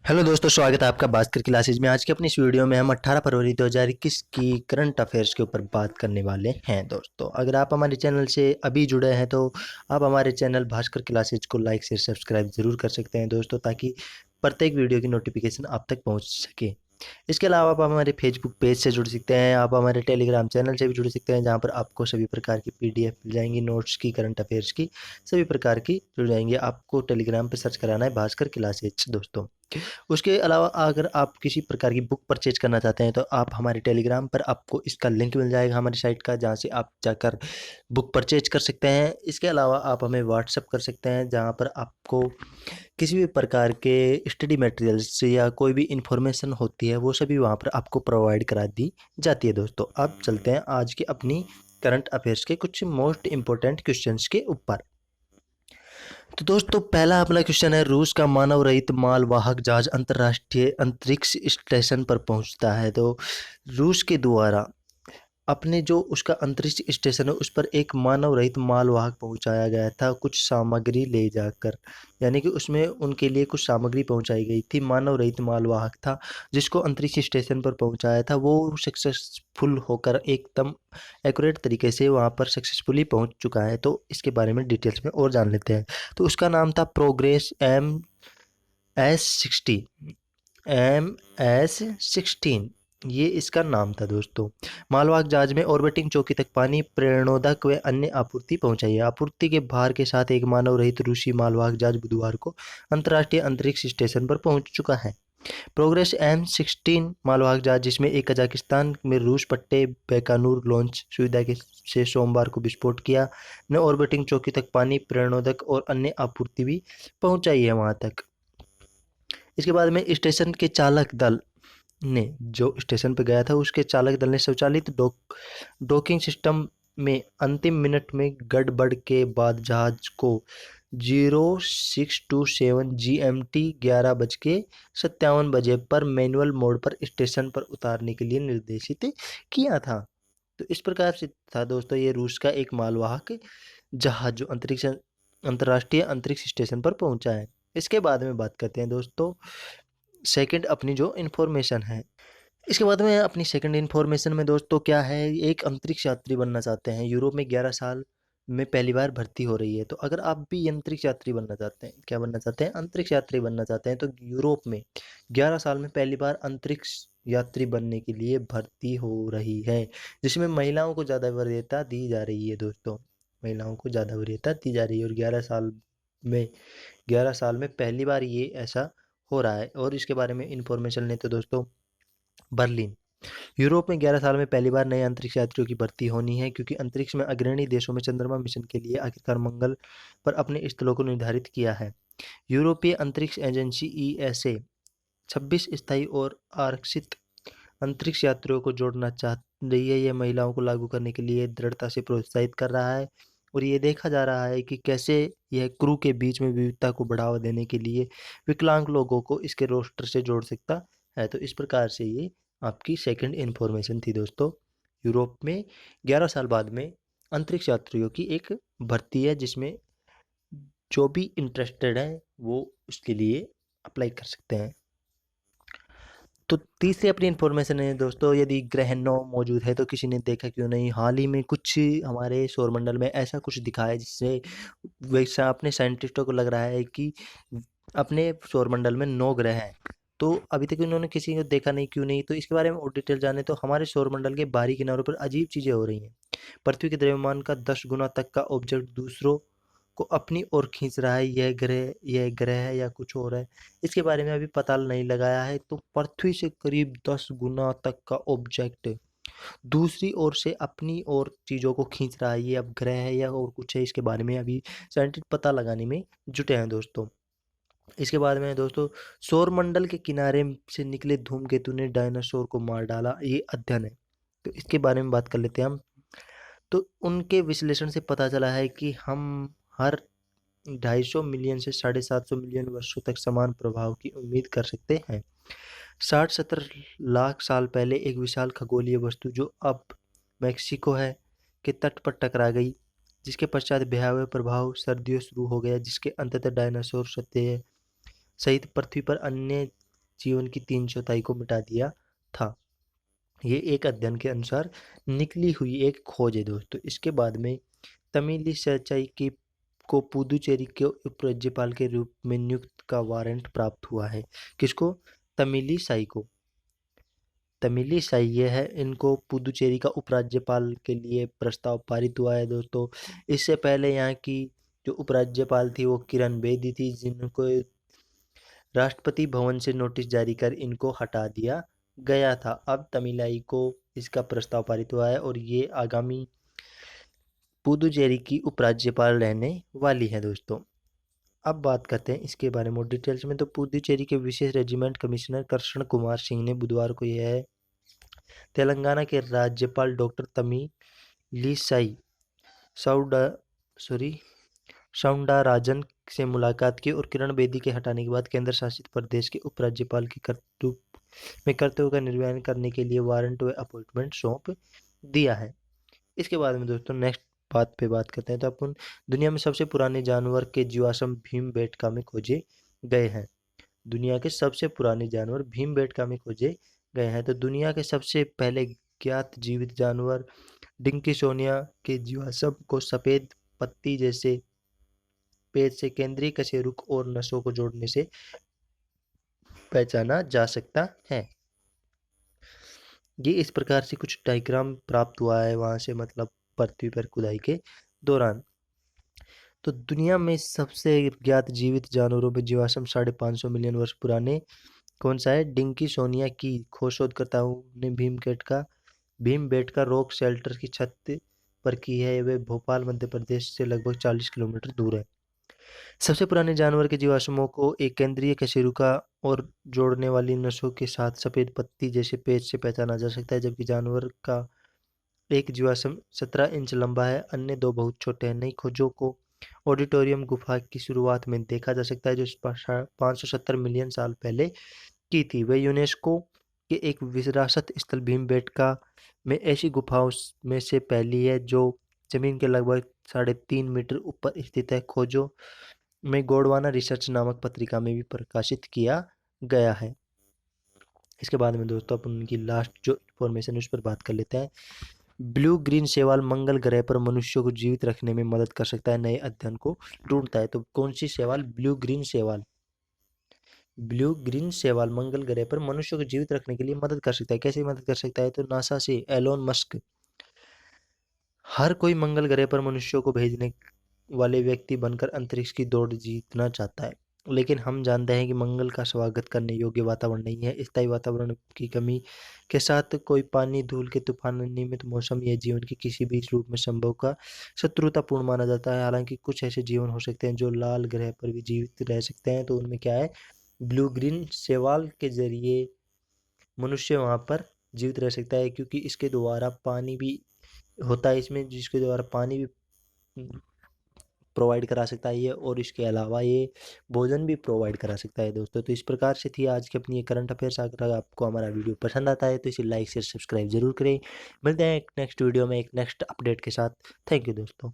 Hello दोस्तों, स्वागत है आपका भास्कर क्लासेज में। आज की अपनी इस वीडियो में हम 18 फरवरी 2021 की करंट अफेयर्स के ऊपर बात करने वाले हैं। दोस्तों, अगर आप हमारे चैनल से अभी जुड़े हैं तो आप हमारे चैनल भास्कर क्लासेज को लाइक शेयर सब्सक्राइब ज़रूर कर सकते हैं दोस्तों, ताकि प्रत्येक वीडियो की नोटिफिकेशन आप तक पहुंच सके। इसके अलावा आप हमारे फेसबुक पेज से जुड़ सकते हैं, आप हमारे टेलीग्राम चैनल से भी जुड़ सकते हैं, जहां पर आपको सभी प्रकार की पीडीएफ मिल जाएंगी, नोट्स की, करंट अफेयर्स की, सभी प्रकार की जुड़ जाएंगी। आपको टेलीग्राम पर सर्च कराना है भास्कर क्लासेज दोस्तों। उसके अलावा अगर आप किसी प्रकार की बुक परचेज करना चाहते हैं तो आप हमारे टेलीग्राम पर आपको इसका लिंक मिल जाएगा हमारी साइट का, जहाँ से आप जाकर बुक परचेज कर सकते हैं। इसके अलावा आप हमें व्हाट्सअप कर सकते हैं, जहाँ पर आपको किसी भी प्रकार के स्टडी मटेरियल्स या कोई भी इंफॉर्मेशन होती है वो सभी वहाँ पर आपको प्रोवाइड करा दी जाती है। दोस्तों, अब चलते हैं आज की अपनी करंट अफेयर्स के कुछ मोस्ट इंपॉर्टेंट क्वेश्चंस के ऊपर। तो दोस्तों, पहला अपना क्वेश्चन है, रूस का मानव रहित मालवाहक जहाज अंतर्राष्ट्रीय अंतरिक्ष स्टेशन पर पहुंचता है। तो रूस के द्वारा अपने जो उसका अंतरिक्ष स्टेशन है उस पर एक मानव रहित मालवाहक पहुंचाया गया था, कुछ सामग्री ले जाकर, यानी कि उसमें उनके लिए कुछ सामग्री पहुंचाई गई थी। मानव रहित मालवाहक था जिसको अंतरिक्ष स्टेशन पर पहुंचाया था, वो सक्सेसफुल होकर एकदम एक्यूरेट तरीके से वहां पर सक्सेसफुली पहुंच चुका है। तो इसके बारे में डिटेल्स में और जान लेते हैं। तो उसका नाम था प्रोग्रेस MS-16 ये इसका नाम था दोस्तों। मालवाहक जहाज में ऑर्बिटिंग चौकी तक पानी, प्रेरणोदक व अन्य आपूर्ति पहुंचाई है। आपूर्ति के भार के साथ एक मानव रहित रूसी मालवाहक जहाज बुधवार को अंतर्राष्ट्रीय अंतरिक्ष स्टेशन पर पहुंच चुका है। प्रोग्रेस M-16 मालवाहक जहाज, जिसमें एक कजाकिस्तान में रूस पट्टे बैकानूर लॉन्च सुविधा के से सोमवार को विस्फोट किया, ने ऑर्बिटिंग चौकी तक पानी, प्रेरणोदक और अन्य आपूर्ति भी पहुंचाई है वहां तक। इसके बाद में स्टेशन के चालक दल ने, जो स्टेशन पर गया था उसके चालक दल ने स्वचालित डॉकिंग सिस्टम में अंतिम मिनट में गड़बड़ के बाद जहाज को 0627 GMT 11:57 बजे पर मैनुअल मोड पर स्टेशन पर उतारने के लिए निर्देशित किया था। तो इस प्रकार से था दोस्तों ये रूस का एक मालवाहक जहाज जो अंतर्राष्ट्रीय अंतरिक्ष स्टेशन पर पहुंचा है। इसके बाद में बात करते हैं दोस्तों सेकंड अपनी जो इन्फॉर्मेशन है। इसके बाद में अपनी सेकंड इन्फॉर्मेशन में दोस्तों क्या है, एक अंतरिक्ष यात्री बनना चाहते हैं, यूरोप में 11 साल में पहली बार भर्ती हो रही है। तो अगर आप भी अंतरिक्ष यात्री बनना चाहते हैं, क्या बनना चाहते हैं, अंतरिक्ष यात्री बनना चाहते हैं, तो यूरोप में 11 साल में पहली बार अंतरिक्ष यात्री बनने के लिए भर्ती हो रही है, जिसमें महिलाओं को ज़्यादा वरीयता दी जा रही है। दोस्तों, महिलाओं को ज़्यादा वरीयता दी जा रही है और 11 साल में पहली बार ये ऐसा हो रहा है। और इसके बारे में इंफॉर्मेशन लें तो दोस्तों, बर्लिन, यूरोप में 11 साल में पहली बार नए अंतरिक्ष यात्रियों की भर्ती होनी है, क्योंकि अंतरिक्ष में अग्रणी देशों में चंद्रमा मिशन के लिए आखिरकार मंगल पर अपने स्थलों को निर्धारित किया है। यूरोपीय अंतरिक्ष एजेंसी ESA 26 स्थायी और आरक्षित अंतरिक्ष यात्रियों को जोड़ना चाह रही है। यह महिलाओं को लागू करने के लिए दृढ़ता से प्रोत्साहित कर रहा है और ये देखा जा रहा है कि कैसे यह क्रू के बीच में विविधता को बढ़ावा देने के लिए विकलांग लोगों को इसके रोस्टर से जोड़ सकता है। तो इस प्रकार से ये आपकी सेकंड इन्फॉर्मेशन थी दोस्तों। यूरोप में 11 साल बाद में अंतरिक्ष यात्रियों की एक भर्ती है, जिसमें जो भी इंटरेस्टेड है वो उसके लिए अप्लाई कर सकते हैं। तो तीसरी अपनी इन्फॉर्मेशन है दोस्तों, यदि ग्रह नौ मौजूद है तो किसी ने देखा क्यों नहीं। हाल ही में कुछ हमारे सौरमंडल में ऐसा कुछ दिखा है जिससे वैसा अपने साइंटिस्टों को लग रहा है कि अपने सौरमंडल में 9 ग्रह हैं। तो अभी तक उन्होंने किसी को देखा नहीं, क्यों नहीं। तो इसके बारे में और डिटेल जाने तो हमारे सौरमंडल के बाहरी किनारों पर अजीब चीज़ें हो रही हैं। पृथ्वी के द्रव्यमान का 10 गुना तक का ऑब्जेक्ट दूसरों को अपनी ओर खींच रहा है। यह ग्रह है या कुछ और है, इसके बारे में अभी पता नहीं लगाया है। तो पृथ्वी से करीब 10 गुना तक का ऑब्जेक्ट दूसरी ओर से अपनी ओर चीज़ों को खींच रहा है। ये अब ग्रह है या और कुछ है, इसके बारे में अभी साइंटिस्ट पता लगाने में जुटे हैं दोस्तों। इसके बाद में दोस्तों, सौरमंडल के किनारे से निकले धूमकेतु ने डायनासोर को मार डाला, ये अध्ययन है। तो इसके बारे में बात कर लेते हैं हम। तो उनके विश्लेषण से पता चला है कि हम हर 250 मिलियन से 750 मिलियन वर्षों तक समान प्रभाव की उम्मीद कर सकते हैं। 60-70 लाख साल पहले एक विशाल खगोलीय वस्तु जो अब मेक्सिको है के तट पर टकरा गई, जिसके पश्चात भयावह प्रभाव सर्दियों शुरू हो गया, जिसके अंततः डायनासोर सत्य सहित पृथ्वी पर अन्य जीवन की 3/4 को मिटा दिया था। ये एक अध्ययन के अनुसार निकली हुई एक खोज है दोस्तों। इसके बाद में तमिलिसैई की को पुदुचेरी के उपराज्यपाल के रूप में नियुक्त का वारंट प्राप्त हुआ है। किसको? तमिलिसाई को। तमिलिसाई ये है, इनको पुदुचेरी का उपराज्यपाल के लिए प्रस्ताव पारित हुआ है दोस्तों। इससे पहले यहाँ की जो उपराज्यपाल थी वो किरण बेदी थी, जिनको राष्ट्रपति भवन से नोटिस जारी कर इनको हटा दिया गया था। अब तमिलाई को इसका प्रस्ताव पारित हुआ है और ये आगामी पुदुचेरी की उपराज्यपाल रहने वाली है दोस्तों। अब बात करते हैं इसके बारे में और डिटेल्स में। तो पुदुचेरी के विशेष रेजिमेंट कमिश्नर कृष्ण कुमार सिंह ने बुधवार को यह तेलंगाना के राज्यपाल doctor Tamilisai soda sorry Soundararajan से मुलाकात की और किरण बेदी के हटाने के बाद केंद्र शासित प्रदेश के उपराज्यपाल के कर्तव्य का निर्वहन करने के लिए वारंट व अपॉइंटमेंट सौंप दिया है। इसके बाद में दोस्तों नेक्स्ट बात पे बात करते हैं। तो अपन दुनिया में सबसे पुराने जानवर के जीवाश्म भीमबेटका में खोजे गए हैं। दुनिया के सबसे पुराने जानवर भीमबेटका में खोजे गए हैं। तो दुनिया के सबसे पहले ज्ञात जीवित जानवर डिंकिसोनिया के जीवाश्म को सफेद पत्ती जैसे पेज से केंद्रीय कशेरुक और नसों को जोड़ने से पहचाना जा सकता है। ये इस प्रकार से कुछ डायग्राम प्राप्त हुआ है वहां से, मतलब पृथ्वी पर खुदाई के दौरान। तो दुनिया में सबसे ज्ञात जीवित जानवरों में जीवाश्म 550 मिलियन वर्ष पुराने कौन सा है? डिंकिसोनिया की खोज शोधकर्ताओं ने भीमबेटका रॉक शेल्टर की छत पर की है। वे भोपाल मध्य प्रदेश से लगभग 40 किलोमीटर दूर है। सबसे पुराने जानवर के जीवाश्मों को एक केंद्रीय कशेरुका और जोड़ने वाली नसों के साथ सफेद पत्ती जैसे पेज से पहचाना जा सकता है, जबकि जानवर का एक जीवाश्म 17 इंच लंबा है, अन्य दो बहुत छोटे हैं। नई खोजों को ऑडिटोरियम गुफा की शुरुआत में देखा जा सकता है, जो 570 मिलियन साल पहले की थी। वह यूनेस्को के एक विरासत स्थल भीमबेटका में ऐसी गुफाओं में से पहली है जो जमीन के लगभग 3.5 मीटर ऊपर स्थित है। खोजों में गोंडवाना रिसर्च नामक पत्रिका में भी प्रकाशित किया गया है। इसके बाद में दोस्तों अपन उनकी लास्ट जो इन्फॉर्मेशन उस पर बात कर लेते हैं। ब्लू ग्रीन शैवाल मंगल ग्रह पर मनुष्यों को जीवित रखने में मदद कर सकता है, नए अध्ययन को ढूंढता है। तो कौन सी शैवाल? ब्लू ग्रीन शैवाल। ब्लू ग्रीन शैवाल मंगल ग्रह पर मनुष्यों को जीवित रखने के लिए मदद कर सकता है। कैसे मदद कर सकता है? तो नासा से एलोन मस्क हर कोई मंगल ग्रह पर मनुष्यों को भेजने वाले व्यक्ति बनकर अंतरिक्ष की दौड़ जीतना चाहता है, लेकिन हम जानते हैं कि मंगल का स्वागत करने योग्य वातावरण नहीं है। स्थायी वातावरण की कमी के साथ कोई पानी, धूल के तूफान, अनियमित मौसम या जीवन के किसी भी रूप में संभव का शत्रुतापूर्ण माना जाता है। हालांकि कुछ ऐसे जीवन हो सकते हैं जो लाल ग्रह पर भी जीवित रह सकते हैं। तो उनमें क्या है? ब्लू ग्रीन शैवाल के जरिए मनुष्य वहाँ पर जीवित रह सकता है, क्योंकि इसके द्वारा पानी भी होता है इसमें, जिसके द्वारा पानी भी प्रोवाइड करा सकता है ये, और इसके अलावा ये भोजन भी प्रोवाइड करा सकता है दोस्तों। तो इस प्रकार से थी आज की अपनी ये करंट अफेयर्स। अगर आपको हमारा वीडियो पसंद आता है तो इसे लाइक शेयर सब्सक्राइब जरूर करें। मिलते हैं एक नेक्स्ट वीडियो में एक नेक्स्ट अपडेट के साथ। थैंक यू दोस्तों।